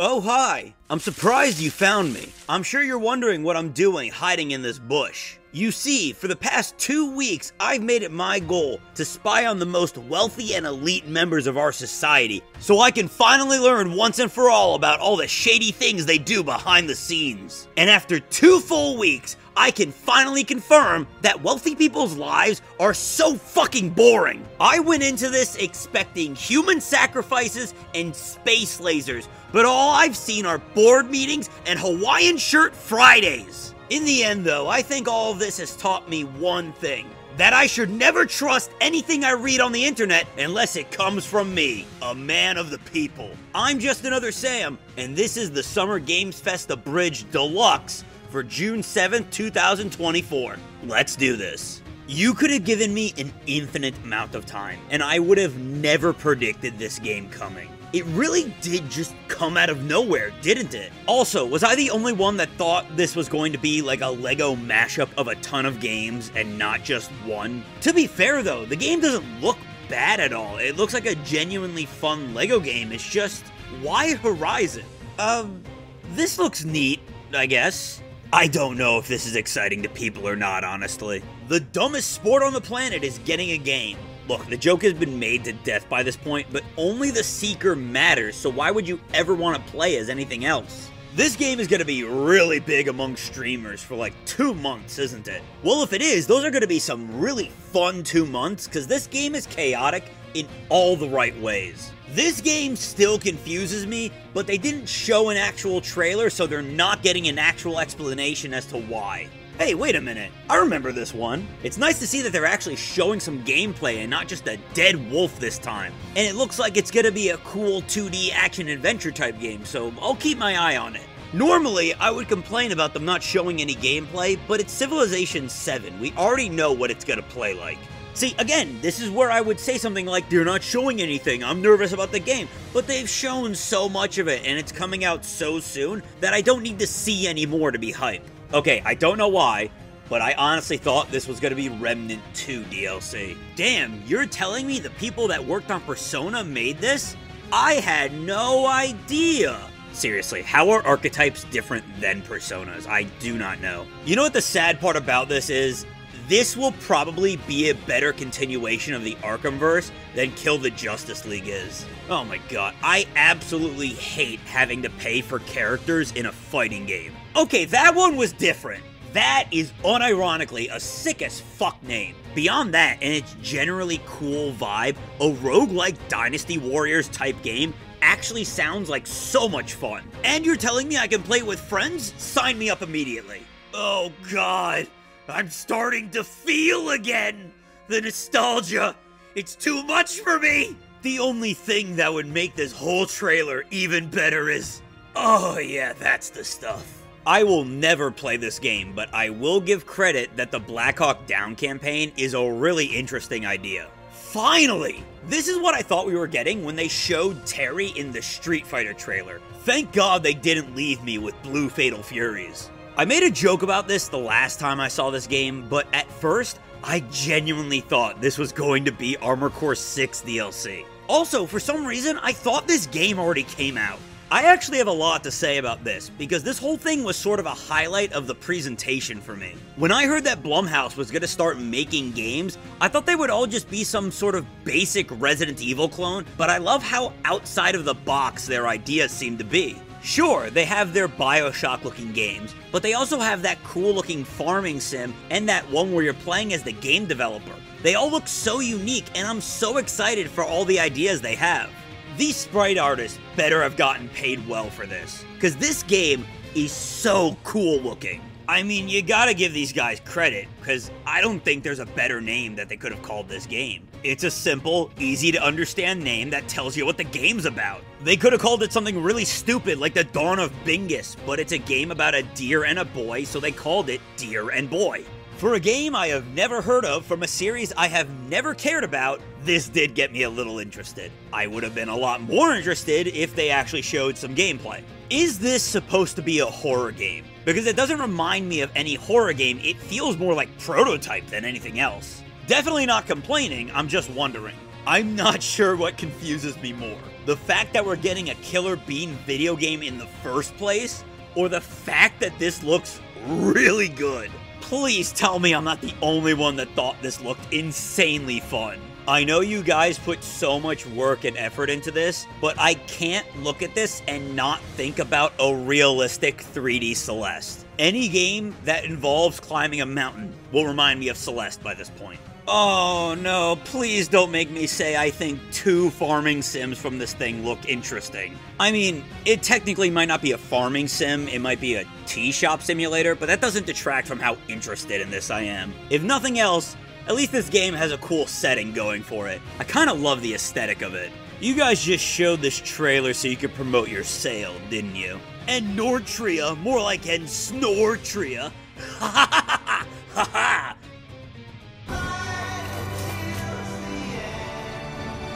Oh, hi. I'm surprised you found me. I'm sure you're wondering what I'm doing hiding in this bush. You see, for the past 2 weeks, I've made it my goal to spy on the most wealthy and elite members of our society, so I can finally learn once and for all about all the shady things they do behind the scenes. And after 2 full weeks, I can finally confirm that wealthy people's lives are so fucking boring. I went into this expecting human sacrifices and space lasers, but all I've seen are board meetings and Hawaiian shirt Fridays. In the end, though, I think all of this has taught me one thing: that I should never trust anything I read on the internet unless it comes from me, a man of the people. I'm just another Sam, and this is the Summer Games Fest Abridged Deluxe for June 7th, 2024. Let's do this. You could have given me an infinite amount of time, and I would have never predicted this game coming. It really did just come out of nowhere, didn't it? Also, was I the only one that thought this was going to be like a Lego mashup of a ton of games and not just one? To be fair though, the game doesn't look bad at all. It looks like a genuinely fun Lego game. It's just, why Horizon? This looks neat, I guess. I don't know if this is exciting to people or not, honestly. The dumbest sport on the planet is getting a game. Look, the joke has been made to death by this point, but only the seeker matters, so why would you ever want to play as anything else? This game is going to be really big among streamers for like 2 months, isn't it? Well, if it is, those are going to be some really fun 2 months, because this game is chaotic in all the right ways. This game still confuses me, but they didn't show an actual trailer, so they're not getting an actual explanation as to why. Hey, wait a minute. I remember this one. It's nice to see that they're actually showing some gameplay and not just a dead wolf this time. And it looks like it's gonna be a cool 2D action-adventure type game, so I'll keep my eye on it. Normally, I would complain about them not showing any gameplay, but it's Civilization 7. We already know what it's gonna play like. See, again, this is where I would say something like, they're not showing anything, I'm nervous about the game, but they've shown so much of it, and it's coming out so soon, that I don't need to see any more to be hyped. Okay, I don't know why, but I honestly thought this was going to be Remnant 2 DLC. Damn, you're telling me the people that worked on Persona made this? I had no idea! Seriously, how are archetypes different than Personas? I do not know. You know what the sad part about this is? This will probably be a better continuation of the Arkhamverse than Kill the Justice League is. Oh my god, I absolutely hate having to pay for characters in a fighting game. Okay, that one was different. That is unironically a sick as fuck name. Beyond that, and its generally cool vibe, a roguelike Dynasty Warriors type game actually sounds like so much fun. And you're telling me I can play with friends? Sign me up immediately. Oh god. I'm starting to feel again! The nostalgia! It's too much for me! The only thing that would make this whole trailer even better is... oh yeah, that's the stuff. I will never play this game, but I will give credit that the Black Hawk Down campaign is a really interesting idea. Finally! This is what I thought we were getting when they showed Terry in the Street Fighter trailer. Thank God they didn't leave me with Blue Fatal Furies. I made a joke about this the last time I saw this game, but at first, I genuinely thought this was going to be Armored Core 6 DLC. Also, for some reason, I thought this game already came out. I actually have a lot to say about this, because this whole thing was sort of a highlight of the presentation for me. When I heard that Blumhouse was going to start making games, I thought they would all just be some sort of basic Resident Evil clone, but I love how outside of the box their ideas seem to be. Sure, they have their Bioshock-looking games, but they also have that cool-looking farming sim and that one where you're playing as the game developer. They all look so unique, and I'm so excited for all the ideas they have. These sprite artists better have gotten paid well for this, because this game is so cool-looking. I mean, you gotta give these guys credit, because I don't think there's a better name that they could have called this game. It's a simple, easy-to-understand name that tells you what the game's about. They could have called it something really stupid like The Dawn of Bingus, but it's a game about a deer and a boy, so they called it Deer and Boy. For a game I have never heard of from a series I have never cared about, this did get me a little interested. I would have been a lot more interested if they actually showed some gameplay. Is this supposed to be a horror game? Because it doesn't remind me of any horror game, it feels more like Prototype than anything else. Definitely not complaining, I'm just wondering. I'm not sure what confuses me more. The fact that we're getting a Killer Bean video game in the first place, or the fact that this looks really good. Please tell me I'm not the only one that thought this looked insanely fun. I know you guys put so much work and effort into this, but I can't look at this and not think about a realistic 3D Celeste. Any game that involves climbing a mountain will remind me of Celeste by this point. Oh no, please don't make me say I think 2 farming sims from this thing look interesting. I mean, it technically might not be a farming sim, it might be a tea shop simulator, but that doesn't detract from how interested in this I am. If nothing else, at least this game has a cool setting going for it. I kind of love the aesthetic of it. You guys just showed this trailer so you could promote your sale, didn't you? And Nordtria, more like and Snortria. Ha ha ha ha ha ha!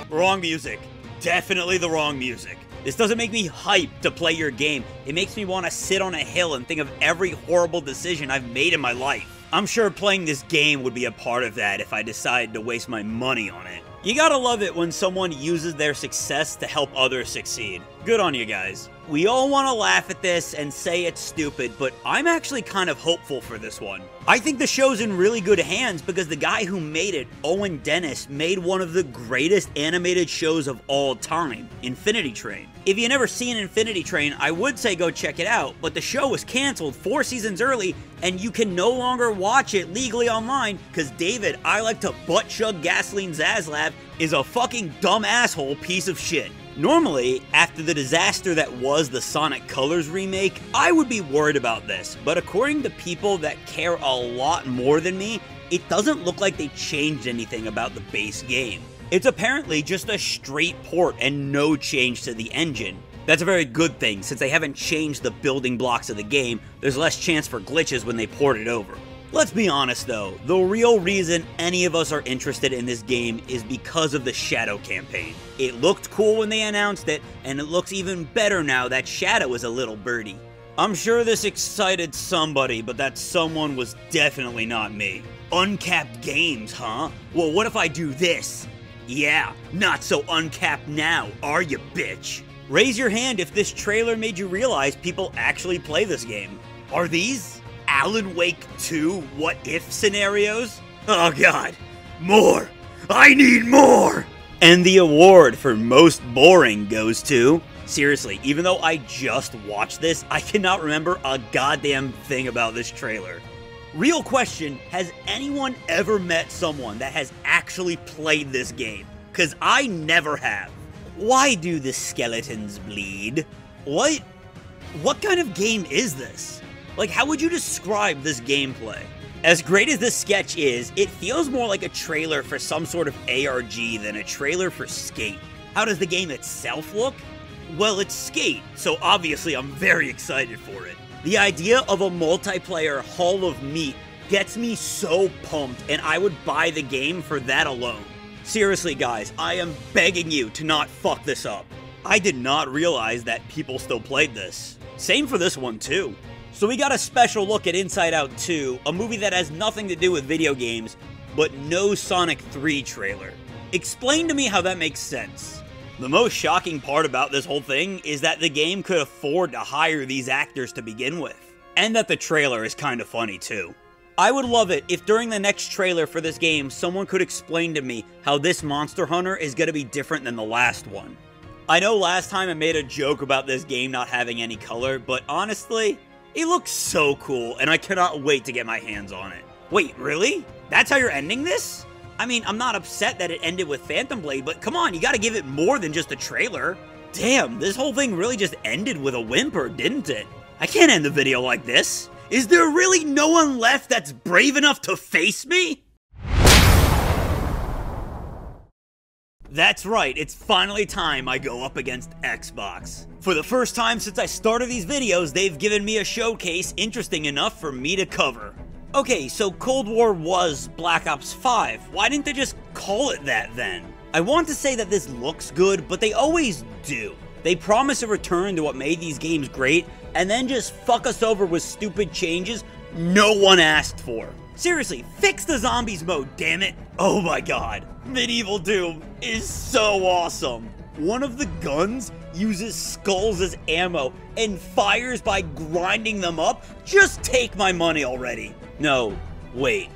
Wrong music. Definitely the wrong music. This doesn't make me hyped to play your game. It makes me want to sit on a hill and think of every horrible decision I've made in my life. I'm sure playing this game would be a part of that if I decided to waste my money on it. You gotta love it when someone uses their success to help others succeed. Good on you guys. We all want to laugh at this and say it's stupid, but I'm actually kind of hopeful for this one. I think the show's in really good hands because the guy who made it, Owen Dennis, made one of the greatest animated shows of all time, Infinity Train. If you've never seen Infinity Train, I would say go check it out, but the show was canceled 4 seasons early, and you can no longer watch it legally online because David, I like to butt chug gasoline Zaslav, is a fucking dumb asshole piece of shit. Normally, after the disaster that was the Sonic Colors remake, I would be worried about this, but according to people that care a lot more than me, it doesn't look like they changed anything about the base game. It's apparently just a straight port and no change to the engine. That's a very good thing, since they haven't changed the building blocks of the game, there's less chance for glitches when they port it over. Let's be honest though, the real reason any of us are interested in this game is because of the Shadow campaign. It looked cool when they announced it, and it looks even better now that Shadow is a little birdie. I'm sure this excited somebody, but that someone was definitely not me. Uncapped games, huh? Well, what if I do this? Yeah, not so uncapped now, are you, bitch? Raise your hand if this trailer made you realize people actually play this game. Are these Alan Wake 2 what-if scenarios? Oh god, more! I need more! And the award for most boring goes to... Seriously, even though I just watched this, I cannot remember a goddamn thing about this trailer. Real question, has anyone ever met someone that has actually played this game? Cause I never have. Why do the skeletons bleed? What kind of game is this? Like, how would you describe this gameplay? As great as this sketch is, it feels more like a trailer for some sort of ARG than a trailer for Skate. How does the game itself look? Well, it's Skate, so obviously I'm very excited for it. The idea of a multiplayer Hall of Meat gets me so pumped, and I would buy the game for that alone. Seriously guys, I am begging you to not fuck this up. I did not realize that people still played this. Same for this one too. So we got a special look at Inside Out 2, a movie that has nothing to do with video games, but no Sonic 3 trailer. Explain to me how that makes sense. The most shocking part about this whole thing is that the game could afford to hire these actors to begin with. And that the trailer is kind of funny too. I would love it if during the next trailer for this game, someone could explain to me how this Monster Hunter is going to be different than the last one. I know last time I made a joke about this game not having any color, but honestly, it looks so cool, and I cannot wait to get my hands on it. Wait, really? That's how you're ending this? I mean, I'm not upset that it ended with Phantom Blade, but come on, you gotta give it more than just a trailer. Damn, this whole thing really just ended with a whimper, didn't it? I can't end the video like this. Is there really no one left that's brave enough to face me? That's right, it's finally time I go up against Xbox. For the first time since I started these videos, they've given me a showcase interesting enough for me to cover. Okay, so Cold War was Black Ops 5. Why didn't they just call it that then? I want to say that this looks good, but they always do. They promise a return to what made these games great, and then just fuck us over with stupid changes no one asked for. Seriously, fix the zombies mode, damn it. Oh my god. Medieval Doom is so awesome. One of the guns uses skulls as ammo and fires by grinding them up. Just take my money already. No, wait.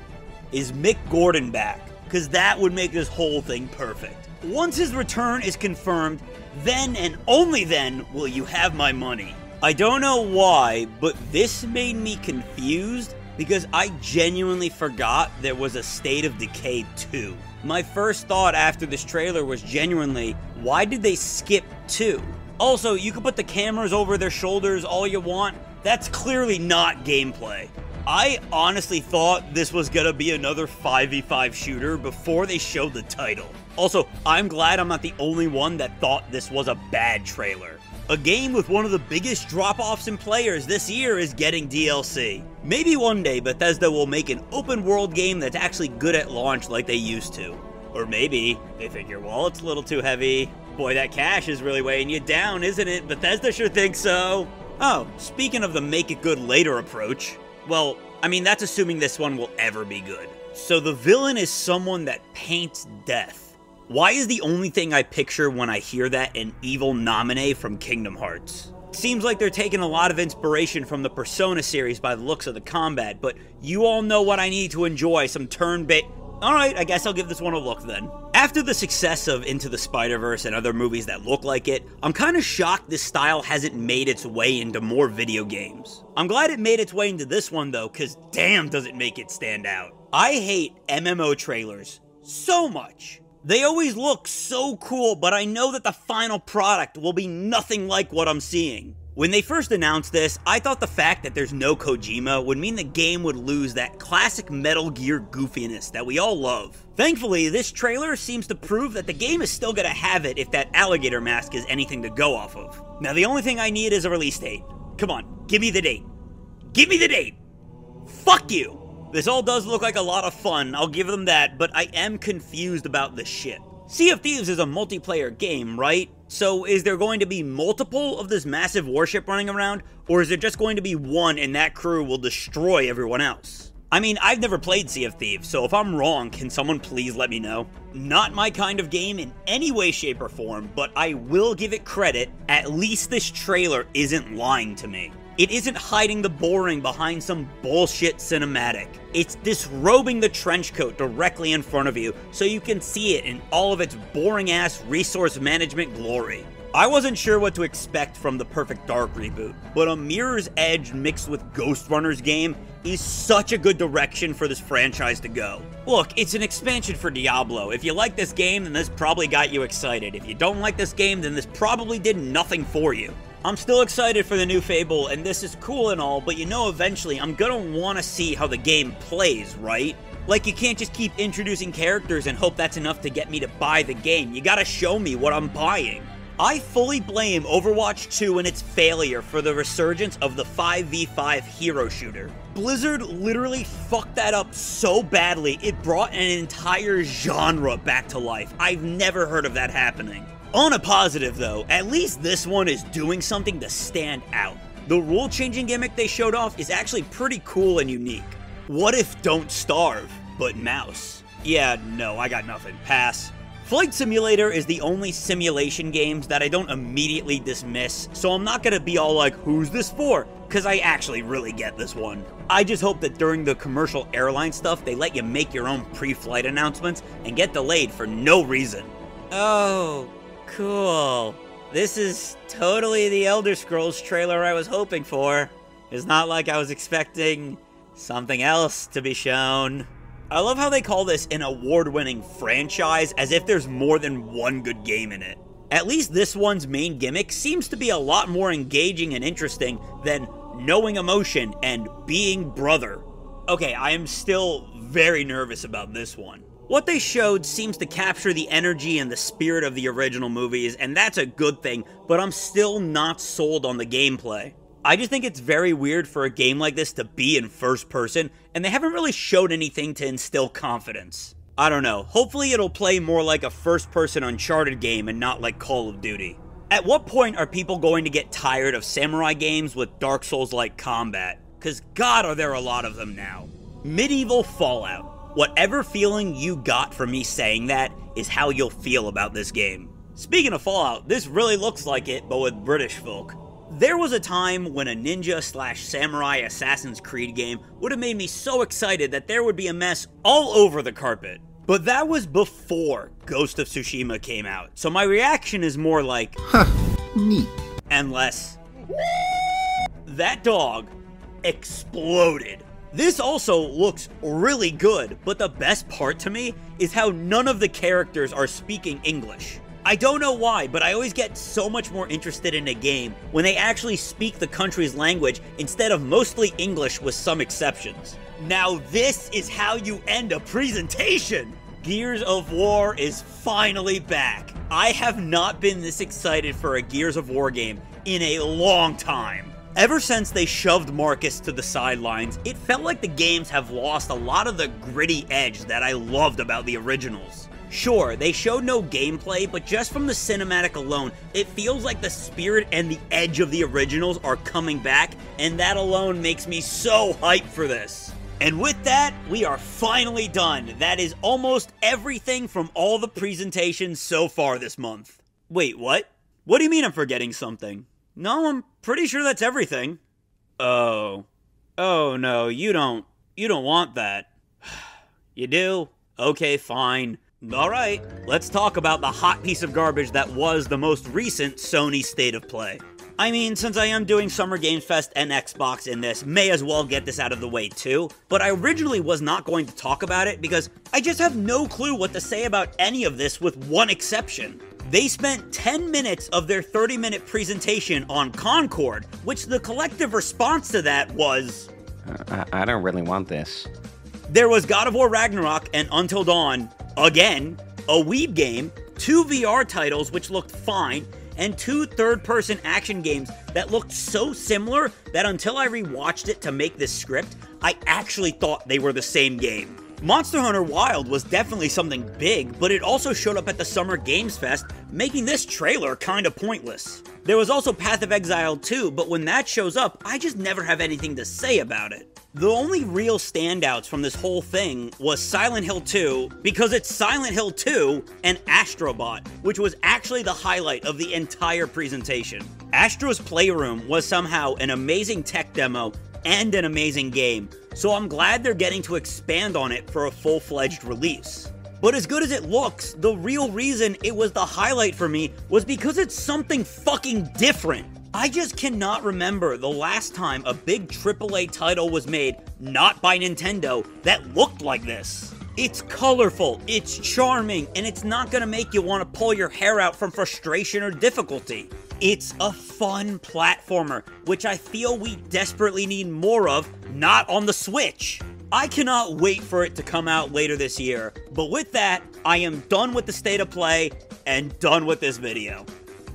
Is Mick Gordon back? Because that would make this whole thing perfect. Once his return is confirmed, then and only then will you have my money. I don't know why, but this made me confused because I genuinely forgot there was a State of Decay 2. My first thought after this trailer was genuinely, why did they skip 2? Also, you can put the cameras over their shoulders all you want. That's clearly not gameplay. I honestly thought this was gonna be another 5v5 shooter before they showed the title. Also, I'm glad I'm not the only one that thought this was a bad trailer. A game with one of the biggest drop-offs in players this year is getting DLC. Maybe one day Bethesda will make an open-world game that's actually good at launch like they used to. Or maybe they think your wallet's a little too heavy. Boy, that cash is really weighing you down, isn't it? Bethesda sure thinks so. Oh, speaking of the make it good later approach, well, I mean, that's assuming this one will ever be good. So the villain is someone that paints death. Why is the only thing I picture when I hear that an evil Naminé from Kingdom Hearts? Seems like they're taking a lot of inspiration from the Persona series by the looks of the combat, but you all know what I need to enjoy, some turn-based... Alright, I guess I'll give this one a look then. After the success of Into the Spider-Verse and other movies that look like it, I'm kinda shocked this style hasn't made its way into more video games. I'm glad it made its way into this one though, cause damn does it make it stand out. I hate MMO trailers so much. They always look so cool, but I know that the final product will be nothing like what I'm seeing. When they first announced this, I thought the fact that there's no Kojima would mean the game would lose that classic Metal Gear goofiness that we all love. Thankfully, this trailer seems to prove that the game is still gonna have it if that alligator mask is anything to go off of. Now the only thing I need is a release date. Come on, give me the date. Give me the date! Fuck you! This all does look like a lot of fun, I'll give them that, but I am confused about the ship. Sea of Thieves is a multiplayer game, right? So is there going to be multiple of this massive warship running around, or is there just going to be one and that crew will destroy everyone else? I mean, I've never played Sea of Thieves, so if I'm wrong, can someone please let me know? Not my kind of game in any way, shape, or form, but I will give it credit, at least this trailer isn't lying to me. It isn't hiding the boring behind some bullshit cinematic. It's disrobing the trench coat directly in front of you so you can see it in all of its boring-ass resource management glory. I wasn't sure what to expect from the Perfect Dark reboot, but a Mirror's Edge mixed with Ghost Runner's game is such a good direction for this franchise to go. Look, it's an expansion for Diablo. If you like this game, then this probably got you excited. If you don't like this game, then this probably did nothing for you. I'm still excited for the new Fable, and this is cool and all, but you know eventually I'm gonna want to see how the game plays, right? Like, you can't just keep introducing characters and hope that's enough to get me to buy the game. You gotta show me what I'm buying. I fully blame Overwatch 2 and its failure for the resurgence of the 5v5 hero shooter. Blizzard literally fucked that up so badly, it brought an entire genre back to life. I've never heard of that happening. On a positive though, at least this one is doing something to stand out. The rule-changing gimmick they showed off is actually pretty cool and unique. What if don't starve, but mouse? Yeah, no, I got nothing. Pass. Flight Simulator is the only simulation games that I don't immediately dismiss, so I'm not gonna be all like, who's this for? Cause I actually really get this one. I just hope that during the commercial airline stuff, they let you make your own pre-flight announcements and get delayed for no reason. Oh, cool. This is totally the Elder Scrolls trailer I was hoping for. It's not like I was expecting something else to be shown. I love how they call this an award-winning franchise as if there's more than one good game in it. At least this one's main gimmick seems to be a lot more engaging and interesting than knowing emotion and being brother. Okay, I am still very nervous about this one. What they showed seems to capture the energy and the spirit of the original movies, and that's a good thing, but I'm still not sold on the gameplay. I just think it's very weird for a game like this to be in first person, and they haven't really showed anything to instill confidence. I don't know, hopefully it'll play more like a first-person Uncharted game and not like Call of Duty. At what point are people going to get tired of samurai games with Dark Souls-like combat? Cause God, are there a lot of them now. Medieval Fallout. Whatever feeling you got from me saying that is how you'll feel about this game. Speaking of Fallout, this really looks like it, but with British folk. There was a time when a ninja/samurai Assassin's Creed game would have made me so excited that there would be a mess all over the carpet. But that was before Ghost of Tsushima came out, so my reaction is more like, huh, neat. And less, that dog exploded. This also looks really good, but the best part to me is how none of the characters are speaking English. I don't know why, but I always get so much more interested in a game when they actually speak the country's language instead of mostly English with some exceptions. Now this is how you end a presentation! Gears of War is finally back. I have not been this excited for a Gears of War game in a long time. Ever since they shoved Marcus to the sidelines, it felt like the games have lost a lot of the gritty edge that I loved about the originals. Sure, they showed no gameplay, but just from the cinematic alone, it feels like the spirit and the edge of the originals are coming back, and that alone makes me so hyped for this. And with that, we are finally done. That is almost everything from all the presentations so far this month. Wait, what? What do you mean I'm forgetting something? No, I'm pretty sure that's everything. Oh. Oh no, you don't want that. You do? Okay, fine. Alright, let's talk about the hot piece of garbage that was the most recent Sony State of Play. I mean, since I am doing Summer Games Fest and Xbox in this, may as well get this out of the way too, but I originally was not going to talk about it because I just have no clue what to say about any of this with one exception. They spent 10 minutes of their 30-minute presentation on Concord, which the collective response to that was, I don't really want this. There was God of War Ragnarok and Until Dawn, again, a Weeb game, 2 VR titles which looked fine, and 2 third-person action games that looked so similar that until I rewatched it to make this script, I actually thought they were the same game. Monster Hunter Wild was definitely something big, but it also showed up at the Summer Games Fest, making this trailer kinda pointless. There was also Path of Exile 2, but when that shows up, I just never have anything to say about it. The only real standouts from this whole thing was Silent Hill 2, because it's Silent Hill 2 and Astrobot, which was actually the highlight of the entire presentation. Astro's Playroom was somehow an amazing tech demo and an amazing game, so I'm glad they're getting to expand on it for a full-fledged release. But as good as it looks, the real reason it was the highlight for me was because it's something fucking different. I just cannot remember the last time a big AAA title was made, not by Nintendo, that looked like this. It's colorful, it's charming, and it's not gonna make you want to pull your hair out from frustration or difficulty. It's a fun platformer, which I feel we desperately need more of, not on the Switch. I cannot wait for it to come out later this year, but with that, I am done with the State of Play and done with this video.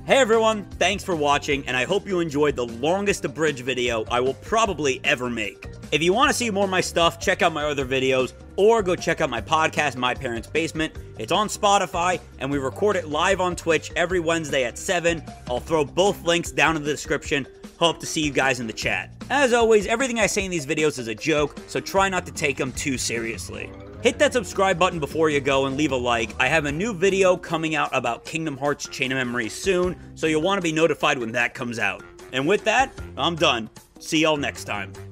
Hey everyone, thanks for watching, and I hope you enjoyed the longest Abridged video I will probably ever make. If you want to see more of my stuff, check out my other videos, or go check out my podcast, My Parents' Basement. It's on Spotify, and we record it live on Twitch every Wednesday at 7. I'll throw both links down in the description. Hope to see you guys in the chat. As always, everything I say in these videos is a joke, so try not to take them too seriously. Hit that subscribe button before you go and leave a like. I have a new video coming out about Kingdom Hearts Chain of Memories soon, so you'll want to be notified when that comes out. And with that, I'm done. See y'all next time.